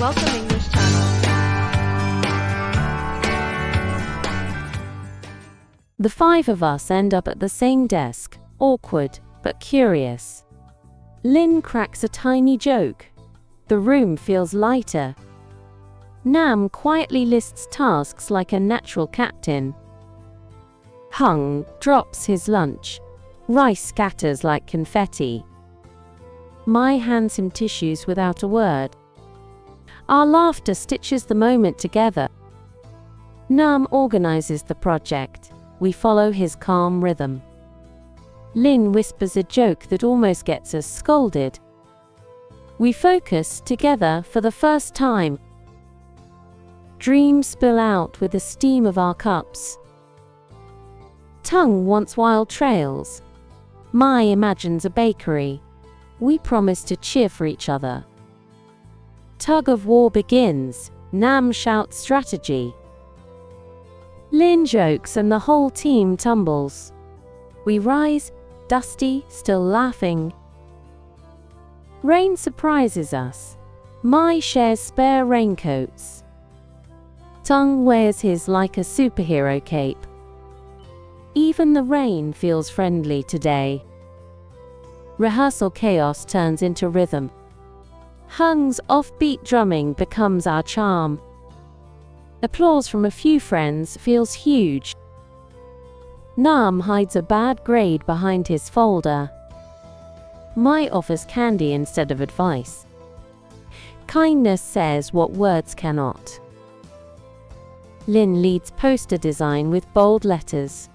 Welcome English Channel. The five of us end up at the same desk, awkward, but curious. Lin cracks a tiny joke. The room feels lighter. Nam quietly lists tasks like a natural captain. Hung drops his lunch. Rice scatters like confetti. Mai hands him tissues without a word. Our laughter stitches the moment together. Nam organizes the project. We follow his calm rhythm. Lin whispers a joke that almost gets us scolded. We focus together for the first time. Dreams spill out with the steam of our cups. Tongue wants wild trails. Mai imagines a bakery. We promise to cheer for each other. Tug of war begins. Nam shouts strategy. Lin jokes and the whole team tumbles. We rise, dusty, still laughing. Rain surprises us. Mai shares spare raincoats. Tongue wears his like a superhero cape. Even the rain feels friendly today. Rehearsal chaos turns into rhythm. Hung's offbeat drumming becomes our charm. Applause from a few friends feels huge. Nam hides a bad grade behind his folder. Mai offers candy instead of advice. Kindness says what words cannot. Lin leads poster design with bold letters.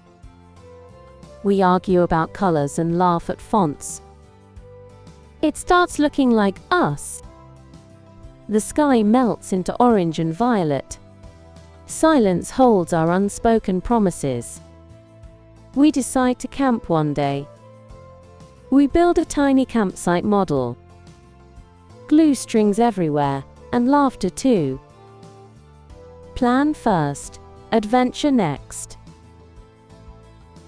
We argue about colors and laugh at fonts. It starts looking like us. The sky melts into orange and violet. Silence holds our unspoken promises. We decide to camp one day. We build a tiny campsite model. Glue strings everywhere, and laughter too. Plan first, adventure next.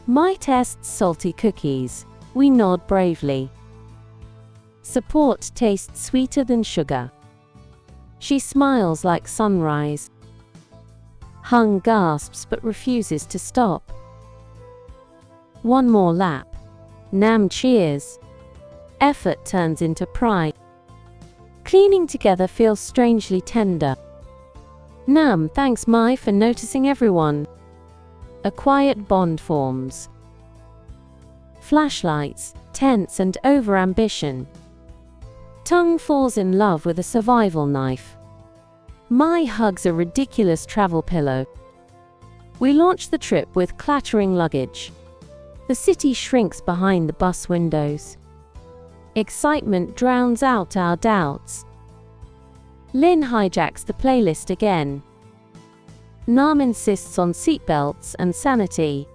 Mai tests salty cookies. We nod bravely. Support tastes sweeter than sugar. She smiles like sunrise. Hung gasps but refuses to stop. One more lap. Nam cheers. Effort turns into pride. Cleaning together feels strangely tender. Nam thanks Mai for noticing everyone. A quiet bond forms. Flashlights, tense and over-ambition. Tongue falls in love with a survival knife. Mai hugs a ridiculous travel pillow. We launch the trip with clattering luggage. The city shrinks behind the bus windows. Excitement drowns out our doubts. Lin hijacks the playlist again. Nam insists on seatbelts and sanity.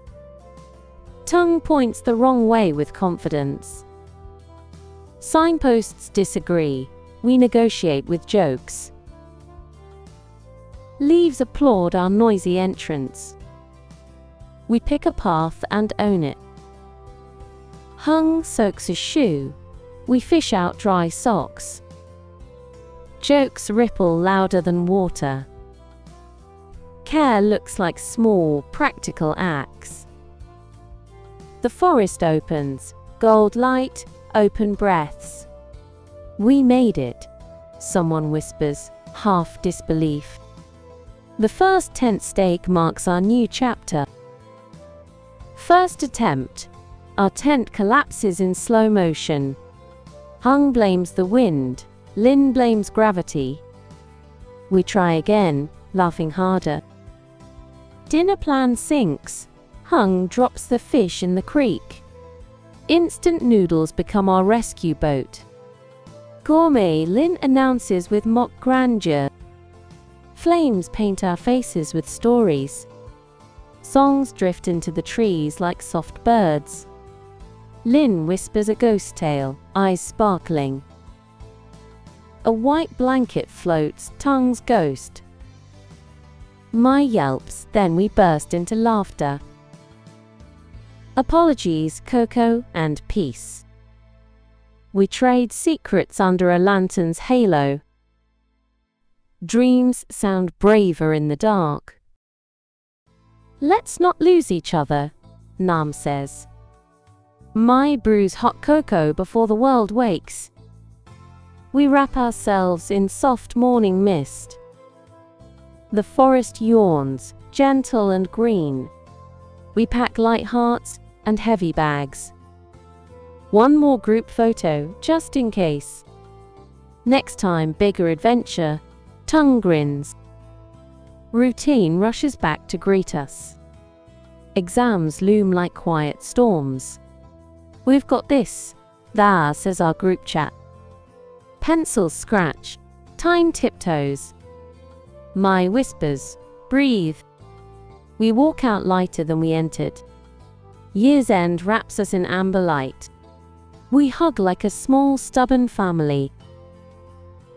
Tongue points the wrong way with confidence. Signposts disagree. We negotiate with jokes. Leaves applaud our noisy entrance. We pick a path and own it. Hung soaks a shoe. We fish out dry socks. Jokes ripple louder than water. Care looks like small, practical acts. The forest opens. Gold light, open breaths. We made it, someone whispers, half disbelief. The first tent stake marks our new chapter. First attempt. Our tent collapses in slow motion. Hung blames the wind. Lin blames gravity. We try again, laughing harder. Dinner plan sinks. Hung drops the fish in the creek. Instant noodles become our rescue boat. Gourmet, Lin announces with mock grandeur. Flames paint our faces with stories. Songs drift into the trees like soft birds. Lin whispers a ghost tale, eyes sparkling. A white blanket floats, tongue's ghost. Mai yelps, then we burst into laughter. Apologies, Coco, and peace. We trade secrets under a lantern's halo. Dreams sound braver in the dark. Let's not lose each other, Nam says. My brews hot cocoa before the world wakes. We wrap ourselves in soft morning mist. The forest yawns, gentle and green. We pack light hearts and heavy bags. One more group photo, just in case. Next time, bigger adventure. Tongue grins. Routine rushes back to greet us. Exams loom like quiet storms. We've got this, "Thou," says our group chat. Pencils scratch, time tiptoes. My whispers, "Breathe." We walk out lighter than we entered. Year's end wraps us in amber light. We hug like a small, stubborn family.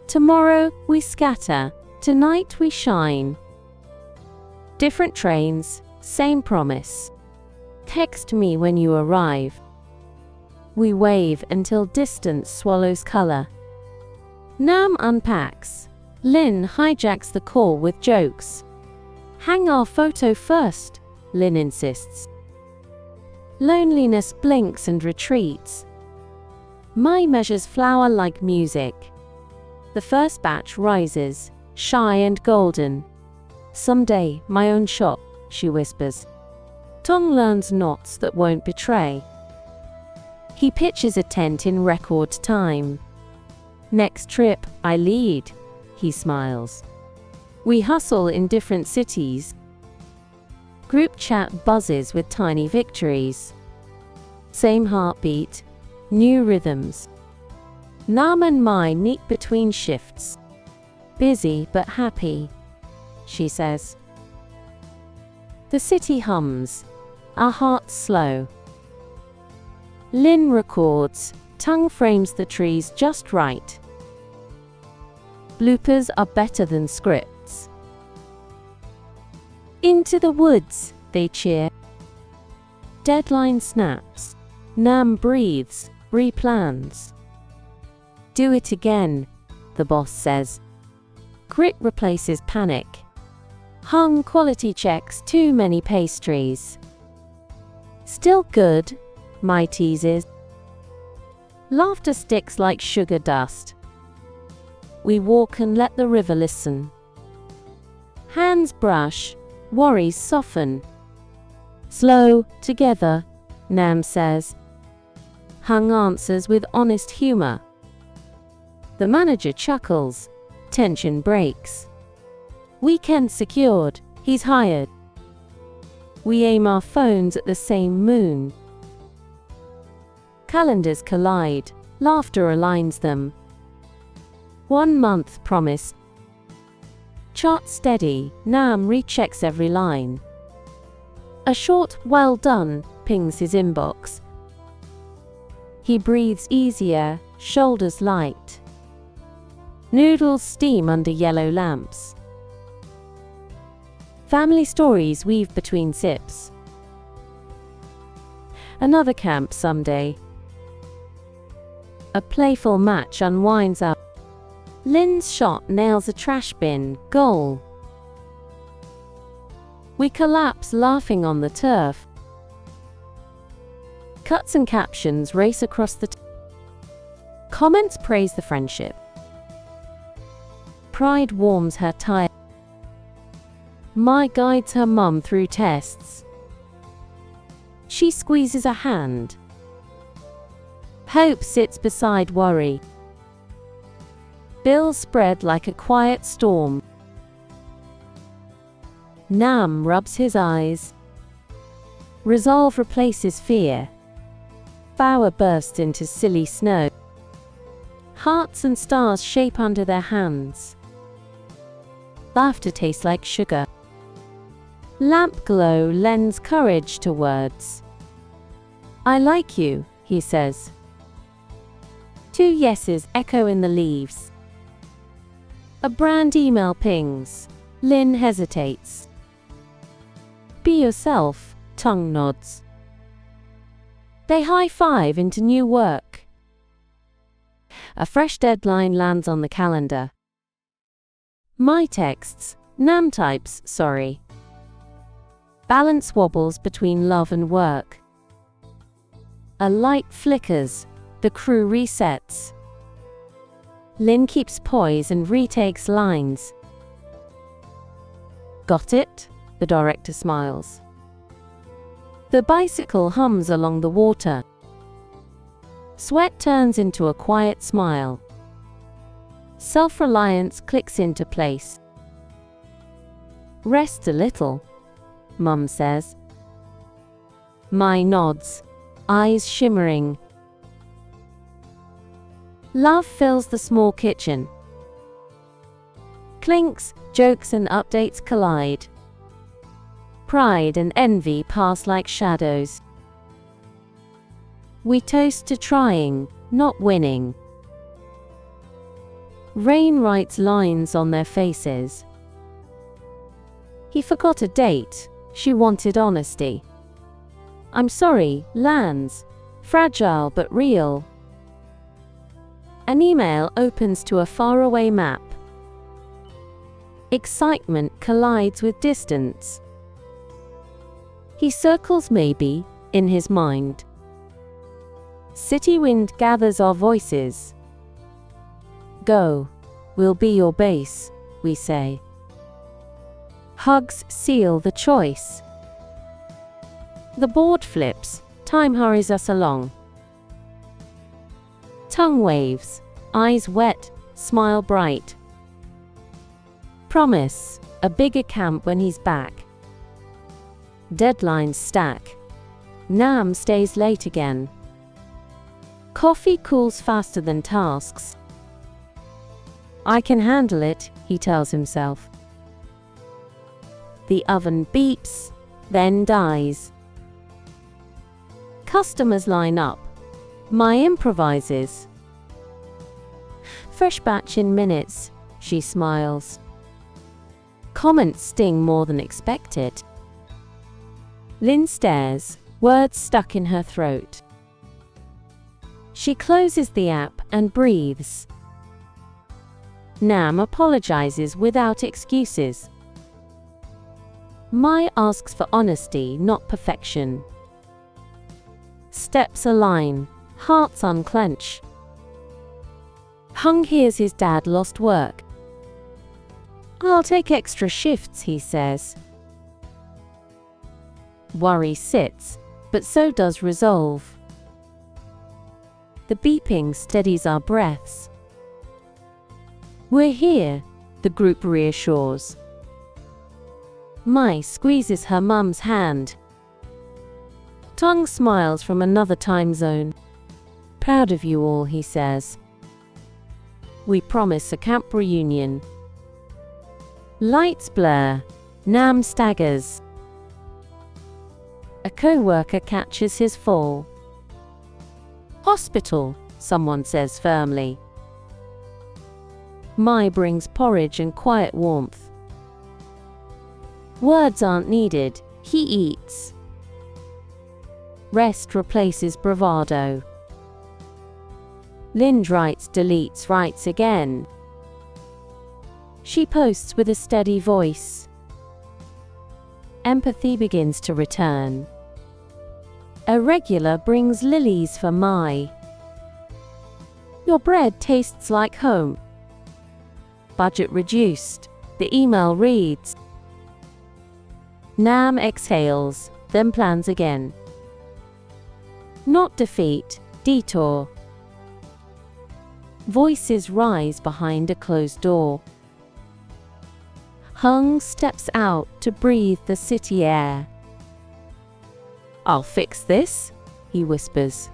Tomorrow we scatter, tonight we shine. Different trains, same promise. Text me when you arrive. We wave until distance swallows color. Nam unpacks. Lin hijacks the call with jokes. Hang our photo first, Lin insists. Loneliness blinks and retreats. My measures flower like music. The first batch rises, shy and golden. Someday, my own shop, she whispers. Tong learns knots that won't betray. He pitches a tent in record time. Next trip, I lead, he smiles. We hustle in different cities. Group chat buzzes with tiny victories. Same heartbeat, new rhythms. Nam and Mai meet between shifts. Busy but happy, she says. The city hums, our hearts slow. Lin records, tongue frames the trees just right. Bloopers are better than scripts. Into the woods, they cheer. Deadline snaps. Nam breathes, replans. Do it again, the boss says. Grit replaces panic. Hung quality checks too many pastries. Still good, Mai teases. Laughter sticks like sugar dust. We walk and let the river listen. Hands brush, worries soften. Slow, together, Nam says. Hung answers with honest humor. The manager chuckles. Tension breaks. Weekend secured, he's hired. We aim our phones at the same moon. Calendars collide, laughter aligns them. 1 month promise. Chart steady, Nam rechecks every line. A short, well done, pings his inbox. He breathes easier, shoulders light. Noodles steam under yellow lamps. Family stories weave between sips. Another camp someday. A playful match unwinds up. Lin's shot nails a trash bin, goal. We collapse laughing on the turf. Cuts and captions race across the comments praise the friendship. Pride warms her tire. Mai guides her mum through tests. She squeezes a hand. Hope sits beside worry. Bills spread like a quiet storm. Nam rubs his eyes. Resolve replaces fear. Flower bursts into silly snow. Hearts and stars shape under their hands. Laughter tastes like sugar. Lamp glow lends courage to words. I like you, he says. 2 yeses echo in the leaves. A brand email pings. Lin hesitates. Be yourself, tongue nods. They high-five into new work. A fresh deadline lands on the calendar. My texts, Nam types, sorry. Balance wobbles between love and work. A light flickers, the crew resets. Lynn keeps poise and retakes lines. Got it? The director smiles. The bicycle hums along the water. Sweat turns into a quiet smile. Self-reliance clicks into place. Rest a little, Mum says. Mai nods, eyes shimmering. Love fills the small kitchen. Clinks, jokes and updates collide. Pride and envy pass like shadows. We toast to trying, not winning. Rain writes lines on their faces. He forgot a date, she wanted honesty. I'm sorry, lands, fragile but real. An email opens to a faraway map. Excitement collides with distance. He circles maybe, in his mind. City wind gathers our voices. Go, we'll be your base, we say. Hugs seal the choice. The board flips, time hurries us along. Tongue waves, eyes wet, smile bright. Promise, a bigger camp when he's back. Deadlines stack. Nam stays late again. Coffee cools faster than tasks. I can handle it, he tells himself. The oven beeps, then dies. Customers line up. Mai improvises. Fresh batch in minutes, she smiles. Comments sting more than expected. Lynn stares, words stuck in her throat. She closes the app and breathes. Nam apologizes without excuses. Mai asks for honesty, not perfection. Steps align, hearts unclench. Hung hears his dad lost work. I'll take extra shifts, he says. Worry sits, but so does resolve. The beeping steadies our breaths. We're here, the group reassures. Mai squeezes her mum's hand. Tongue smiles from another time zone. Proud of you all, he says. We promise a camp reunion. Lights blur. Nam staggers. A co-worker catches his fall. Hospital, someone says firmly. Mai brings porridge and quiet warmth. Words aren't needed, he eats. Rest replaces bravado. Lynn writes, deletes, writes again. She posts with a steady voice. Empathy begins to return. A regular brings lilies for Mai. Your bread tastes like home. Budget reduced, the email reads. Nam exhales, then plans again. Not defeat, detour. Voices rise behind a closed door. Hung steps out to breathe the city air. I'll fix this, he whispers.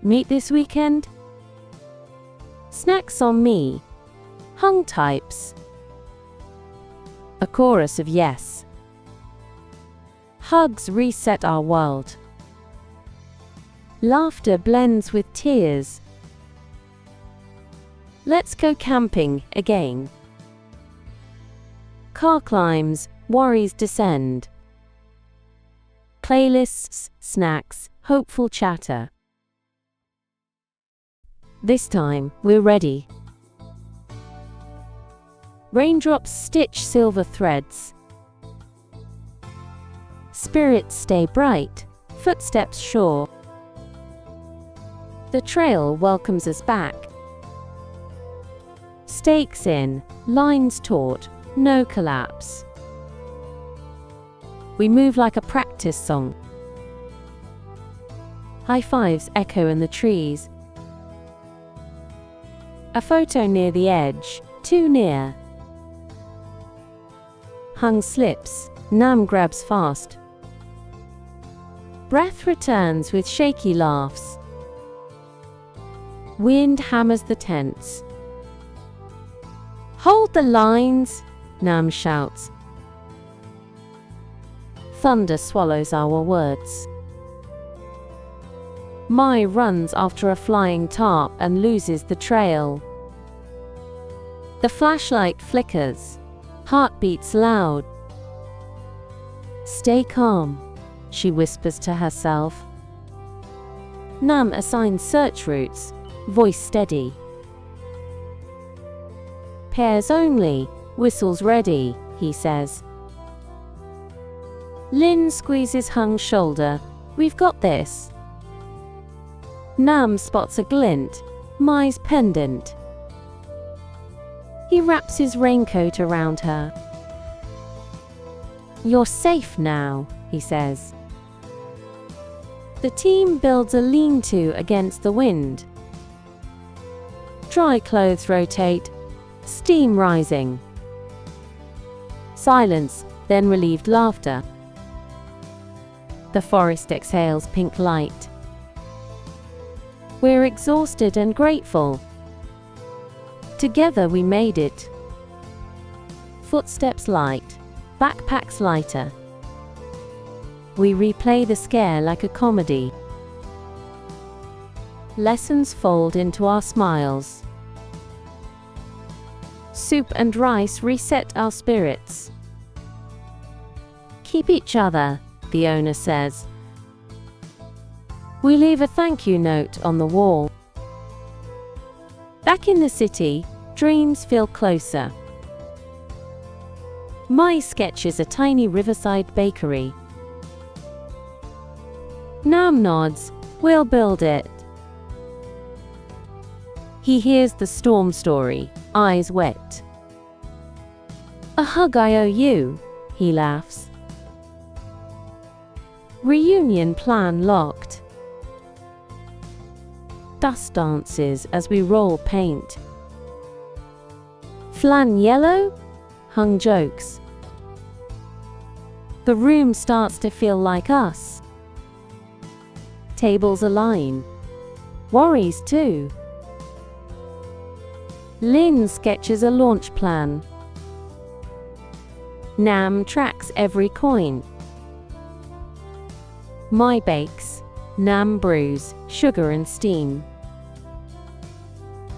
Meet this weekend? Snacks on me. Hung types. A chorus of yes. Hugs reset our world. Laughter blends with tears. Let's go camping again. Car climbs, worries descend. Playlists, snacks, hopeful chatter. This time, we're ready. Raindrops stitch silver threads. Spirits stay bright, footsteps sure. The trail welcomes us back. Stakes in, lines taut, no collapse. We move like a practice song. High fives echo in the trees. A photo near the edge, too near. Hung slips, Nam grabs fast. Breath returns with shaky laughs. Wind hammers the tents. Hold the lines, Nam shouts. Thunder swallows our words. Mai runs after a flying tarp and loses the trail. The flashlight flickers. Heart beats loud. Stay calm, she whispers to herself. Nam assigns search routes, voice steady. Pairs only, whistles ready, he says. Lin squeezes Hung's shoulder. We've got this. Nam spots a glint, Mai's pendant. He wraps his raincoat around her. You're safe now, he says. The team builds a lean-to against the wind. Dry clothes rotate, steam rising. Silence, then relieved laughter. The forest exhales pink light. We're exhausted and grateful. Together we made it. Footsteps light, backpacks lighter. We replay the scare like a comedy. Lessons fold into our smiles. Soup and rice reset our spirits. Keep each other, the owner says. We leave a thank you note on the wall. Back in the city, dreams feel closer. Mai sketches a tiny riverside bakery. Nam nods, we'll build it. He hears the storm story, eyes wet. A hug I owe you, he laughs. Reunion plan locked. Dust dances as we roll paint. Flan yellow? Hung jokes. The room starts to feel like us. Tables align. Worries too. Lin sketches a launch plan. Nam tracks every coin. Mai bakes. Nam brews, sugar and steam.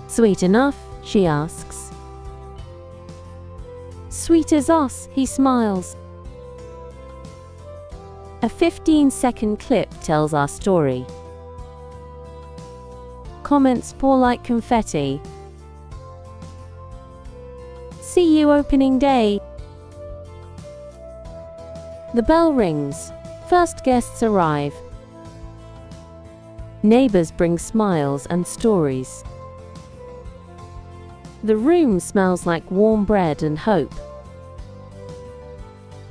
Sweet enough? She asks. Sweet as us, he smiles. A 15-second clip tells our story. Comments pour like confetti. See you opening day. The bell rings. First guests arrive. Neighbors bring smiles and stories. The room smells like warm bread and hope.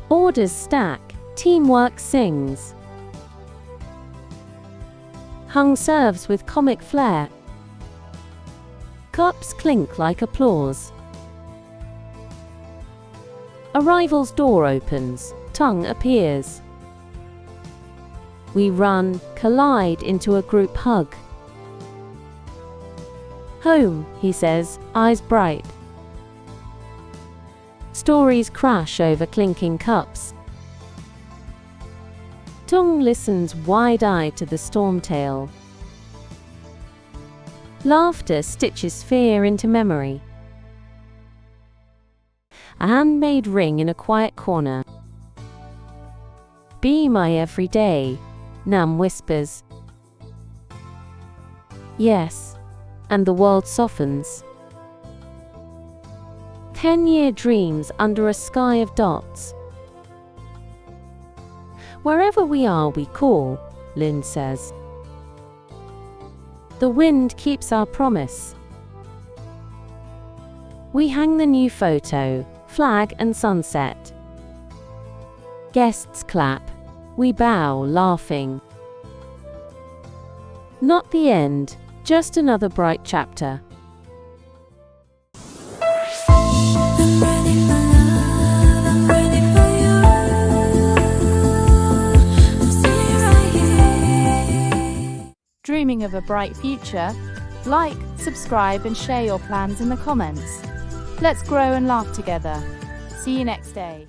Orders stack, teamwork sings. Hung serves with comic flair. Cups clink like applause. Arrival's door opens, tongue appears. We run, collide into a group hug. Home, he says, eyes bright. Stories crash over clinking cups. Tung listens wide-eyed to the storm tale. Laughter stitches fear into memory. A handmade ring in a quiet corner. Be my everyday, Nam whispers. Yes, and the world softens. 10-year dreams under a sky of dots. Wherever we are, we call, Lynn says. The wind keeps our promise. We hang the new photo, flag and sunset. Guests clap. We bow, laughing. Not the end, just another bright chapter. I'm ready for love, I'm ready for you. I'm staying right here. Dreaming of a bright future? Like, subscribe and share your plans in the comments. Let's grow and laugh together. See you next day.